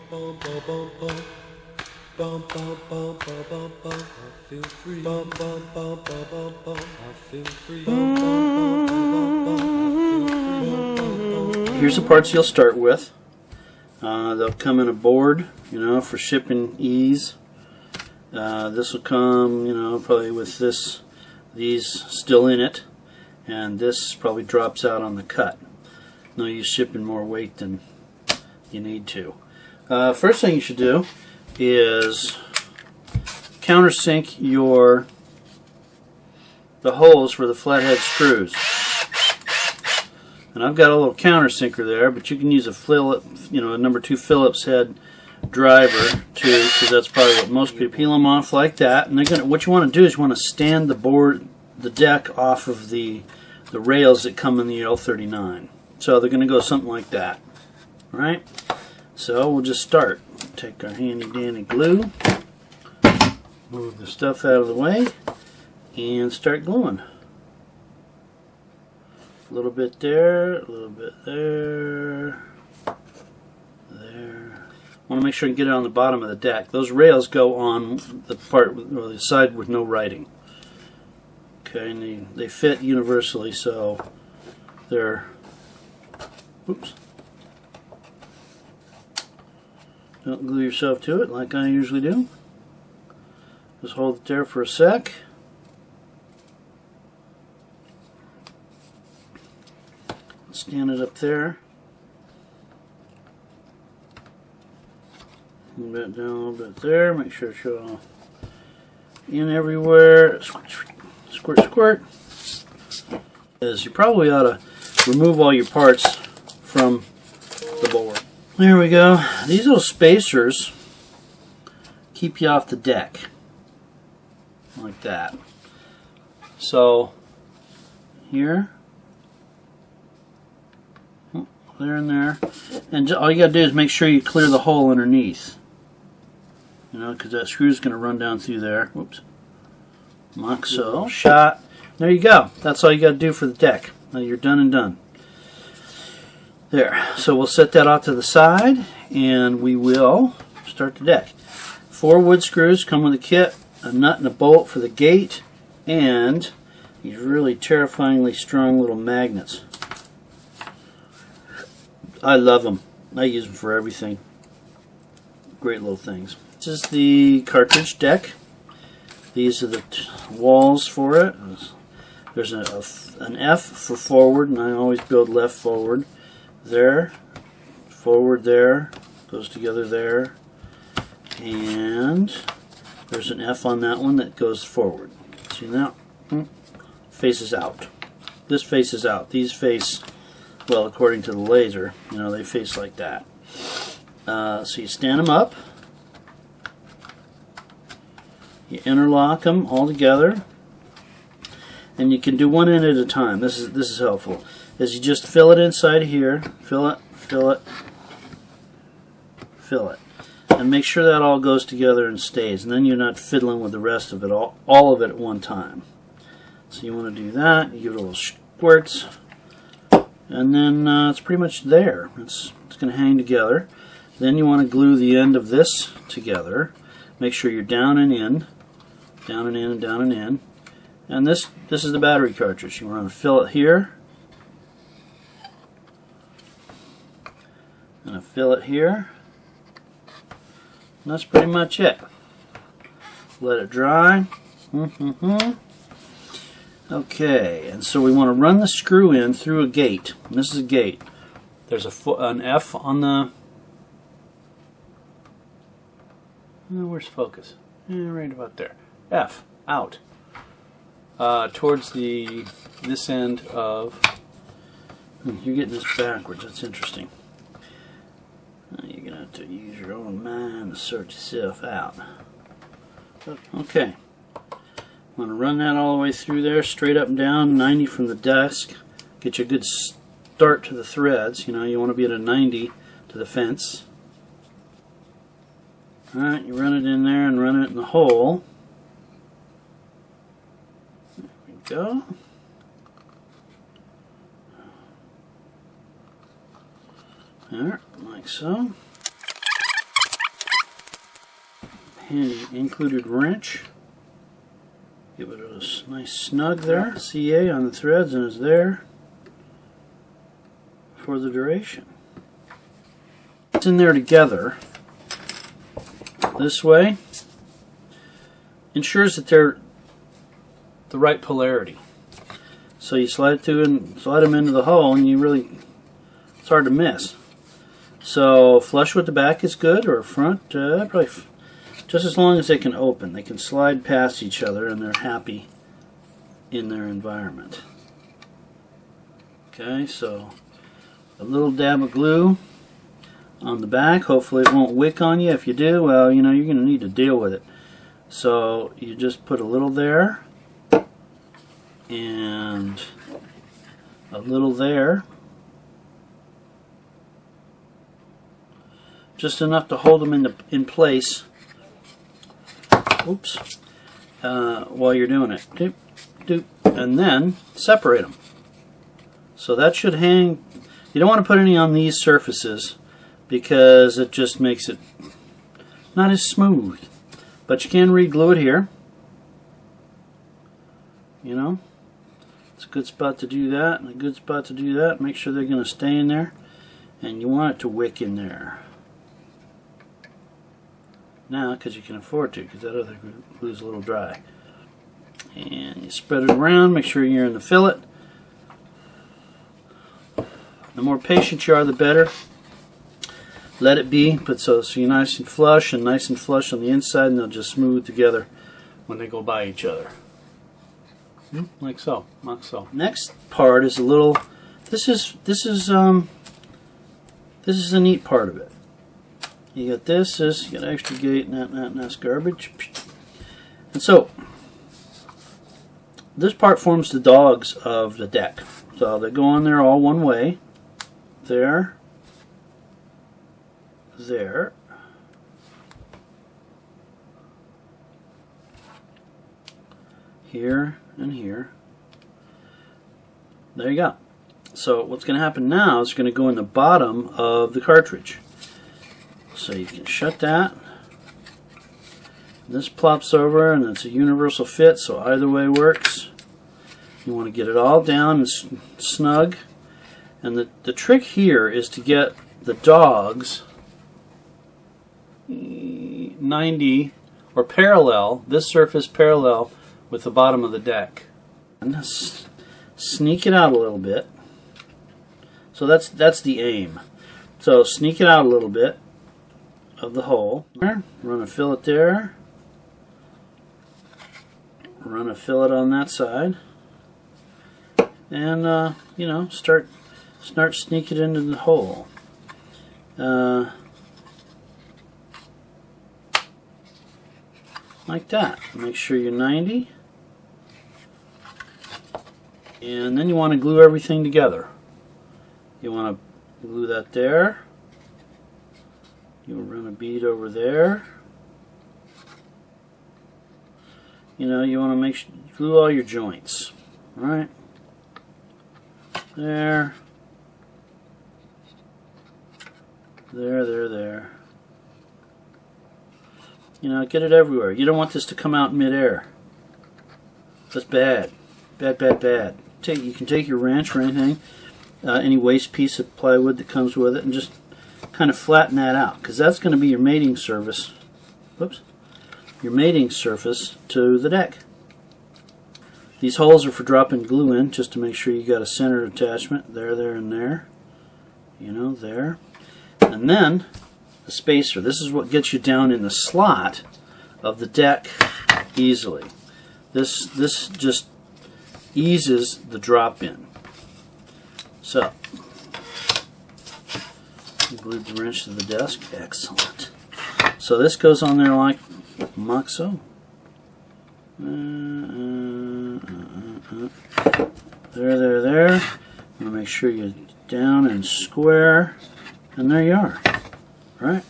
feel free. I feel free. Here's the parts you'll start with. They'll come in a board, you know, for shipping ease. This will come, you know, probably with these still in it, and this probably drops out on the cut. No use shipping more weight than you need to. First thing you should do is countersink the holes for the flathead screws. And I've got a little countersinker there, but you can use a Phillips, you know, a number 2 Phillips head driver too, because that's probably what most people peel them off like that. And what you want to do is you want to stand the deck off of the rails that come in the L39. So they're going to go something like that. All right. So we'll just start. Take our handy dandy glue, move the stuff out of the way, and start gluing. A little bit there, a little bit there, there. I want to make sure you get it on the bottom of the deck. Those rails go on the part, or the side with no writing. Okay, and they fit universally, so they're. Oops. Don't glue yourself to it like I usually do. Just hold it there for a sec. Stand it up there. A little bit down, a little bit there. Make sure it's all in everywhere. Squirt, squirt. As you probably ought to remove all your parts from the board. There we go. These little spacers keep you off the deck. Like that. So, here. There and there. And all you got to do is make sure you clear the hole underneath. You know, because that screw is going to run down through there. Whoops. Like so. Shot. There you go. That's all you got to do for the deck. Now you're done and done. There. So we'll set that off to the side and we will start the deck. 4 wood screws come with a kit, a nut and a bolt for the gate, and these really terrifyingly strong little magnets. I love them. I use them for everything. Great little things. This is the cartridge deck. These are the walls for it. There's an F for forward, and I always build left forward. There, forward there, goes together there, and there's an F on that one that goes forward. See that? Faces out. This faces out. These face, well, according to the laser, you know, they face like that. So you stand them up, you interlock them all together, and you can do one end at a time. This is helpful. Is you just fill it inside here, fill it, fill it, fill it, and make sure that all goes together and stays, and then you're not fiddling with the rest of it, all of it at one time. So you want to do that, you give it a little squirts, and then it's pretty much there. It's going to hang together. Then you want to glue the end of this together. Make sure you're down and in, down and in, and down and in. And this is the battery cartridge. You want to fill it here. And fill it here. And that's pretty much it. Let it dry. Okay, and so we want to run the screw in through a gate. And this is a gate. There's an F on the... where's focus? Right about there. F, out. Towards this end of... You're getting this backwards. That's interesting. You're going to have to use your own mind to sort yourself out. Okay. I'm going to run that all the way through there, straight up and down, 90 from the desk. Get you a good start to the threads. You know, you want to be at a 90 to the fence. Alright, you run it in there and run it in the hole. There we go. There, like so. handy included wrench. Give it a nice snug there. CA on the threads, and it's there for the duration. It's in there together this way. Ensures that they're the right polarity. So you slide through and slide them into the hole, and it's hard to miss. So flush with the back is good, or front, probably just as long as they can open. They can slide past each other and they're happy in their environment. Okay, so a little dab of glue on the back. Hopefully it won't wick on you. If you do, well, you're going to need to deal with it. So you just put a little there and a little there. Just enough to hold them in place. Oops. While you're doing it. Doop, doop, and then separate them. So that should hang. You don't want to put any on these surfaces because it just makes it not as smooth. But you can re-glue it here. It's a good spot to do that, and a good spot to do that. Make sure they're going to stay in there, and you want it to wick in there. Now, because you can afford to, because that other glue is a little dry. And you spread it around, make sure you're in the fillet. The more patient you are, the better. Let it be, but so you're nice and flush on the inside, and they'll just smooth together when they go by each other. Like so. Next part is a little. This is a neat part of it. You got this, you got extra gate, and that's garbage. And so, this part forms the dogs of the deck. So they go on there all one way. There. There. Here and here. There you go. So what's going to happen now is it's going to go in the bottom of the cartridge. So you can shut that. This plops over, and it's a universal fit, so either way works. You want to get it all down and snug. And the trick here is to get the dogs 90 or parallel, this surface parallel with the bottom of the deck. And sneak it out a little bit. So that's the aim. So sneak it out a little bit of the hole. Run a fillet there. Run a fillet on that side. And start sneaking it into the hole. Like that. Make sure you're 90. And then you want to glue everything together. You want to glue that there. You'll run a bead over there. You want to make sure you glue all your joints. Right? There. There. Get it everywhere. You don't want this to come out in midair. That's bad. Bad. You can take your wrench or anything, any waste piece of plywood that comes with it, and just kind of flatten that out, because that's going to be your mating surface. Whoops. Your mating surface to the deck. These holes are for dropping glue in, just to make sure you got a center attachment. There, and there. There. And then the spacer. This is what gets you down in the slot of the deck easily. This just eases the drop in. So, glued the wrench to the desk. Excellent. So this goes on there like so. There. I'm going to make sure you're down and square. And there you are. Right?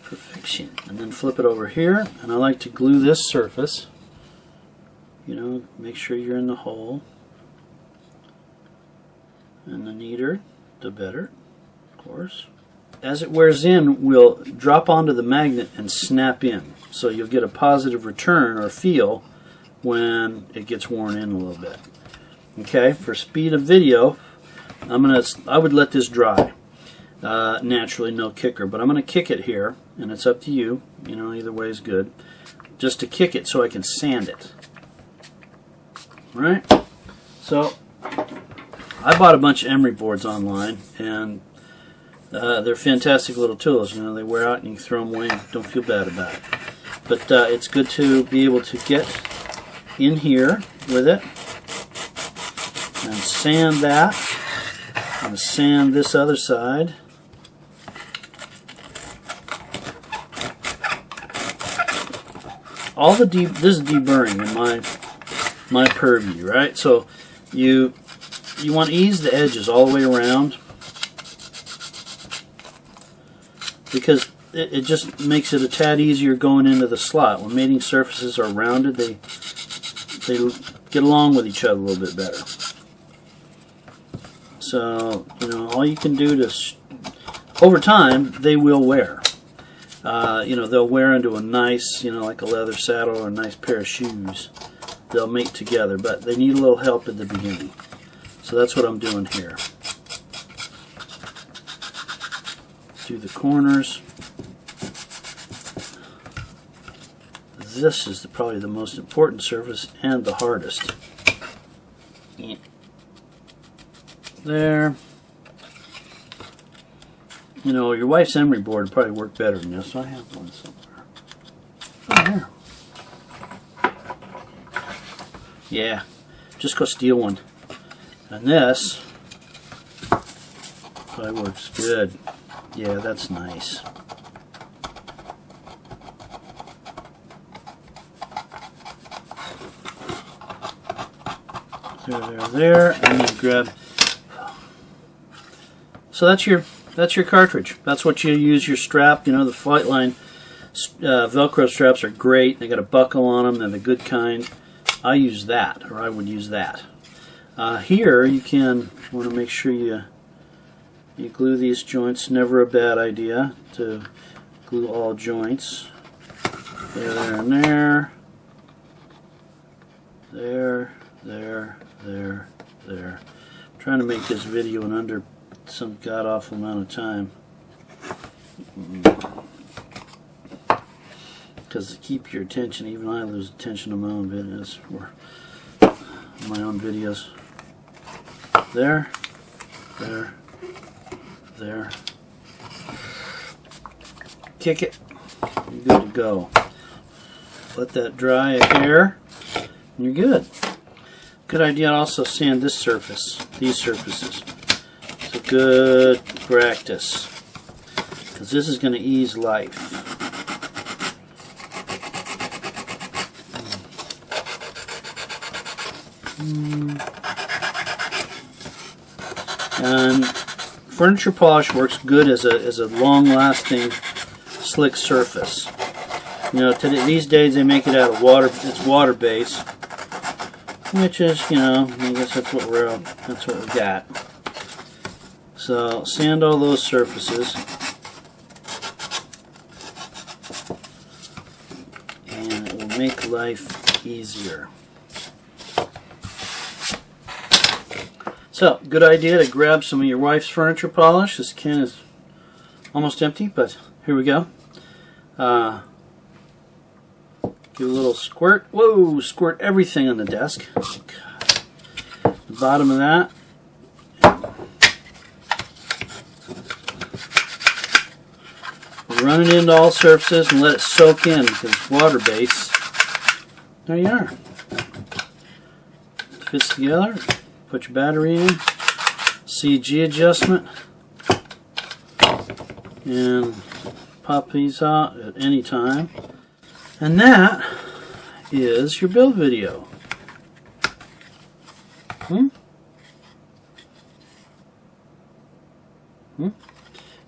Perfection. And then flip it over here. And I like to glue this surface. Make sure you're in the hole. And the neater, the better, of course. as it wears in, will drop onto the magnet and snap in. So you'll get a positive return or feel when it gets worn in a little bit. Okay, for speed of video, I would let this dry. Naturally, no kicker, but I'm going to kick it here, and it's up to you. You know, either way is good. Just to kick it so I can sand it. All right? So, I bought a bunch of emery boards online, and they're fantastic little tools. You know, they wear out and you throw them away and don't feel bad about it. But it's good to be able to get in here with it and sand that. I'm going to sand this other side. This is deburring in my purview, right? So you want to ease the edges all the way around, because it just makes it a tad easier going into the slot. When mating surfaces are rounded, they get along with each other a little bit better. So, you know, all you can do over time, they will wear. You know, they'll wear into a nice, you know, like a leather saddle or a nice pair of shoes. They'll mate together, but they need a little help at the beginning. So that's what I'm doing here. Do the corners. This is probably the most important surface and the hardest. There. You know, your wife's emery board would probably work better than this. I have one somewhere. Oh, here. Yeah, just go steal one. And this probably works good. Yeah, that's nice. There, and you grab. So that's your cartridge. That's what you use your strap. You know, the Flightline Velcro straps are great. They got a buckle on them. They're the good kind. I use that, or I would use that. Here you want to make sure you glue these joints. Never a bad idea to glue all joints. There, and there. There, there, there, there. I'm trying to make this video in under some god-awful amount of time. Because to keep your attention, even I lose attention to my own videos, or my own videos. There, there, there. Kick it. You're good to go. Let that dry a hair, and you're good. Good idea to also sand this surface, these surfaces. It's a good practice, because this is going to ease life. And furniture polish works good as a long-lasting, slick surface. You know, these days they make it out of water. It's water-based, which is, you know, I guess that's what we got. So sand all those surfaces, and it will make life easier. So, good idea to grab some of your wife's furniture polish. This can is almost empty, but here we go. Give a little squirt. Whoa, squirt everything on the desk. God. The bottom of that. Run it into all surfaces and let it soak in because it's water-based. There you are. Fits together. Put your battery in, CG adjustment, and pop these out at any time. And that is your build video. You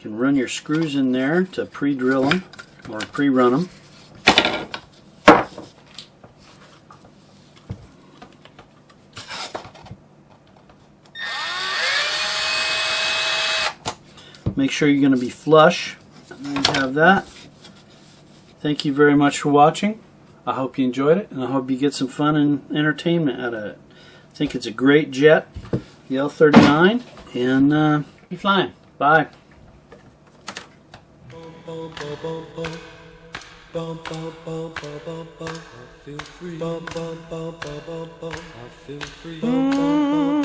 can run your screws in there to pre-drill them or pre-run them. Make sure you're going to be flush. And then you have that. Thank you very much for watching. I hope you enjoyed it, and I hope you get some fun and entertainment out of it. I think it's a great jet, the L-39, and be flying. Bye. I feel free.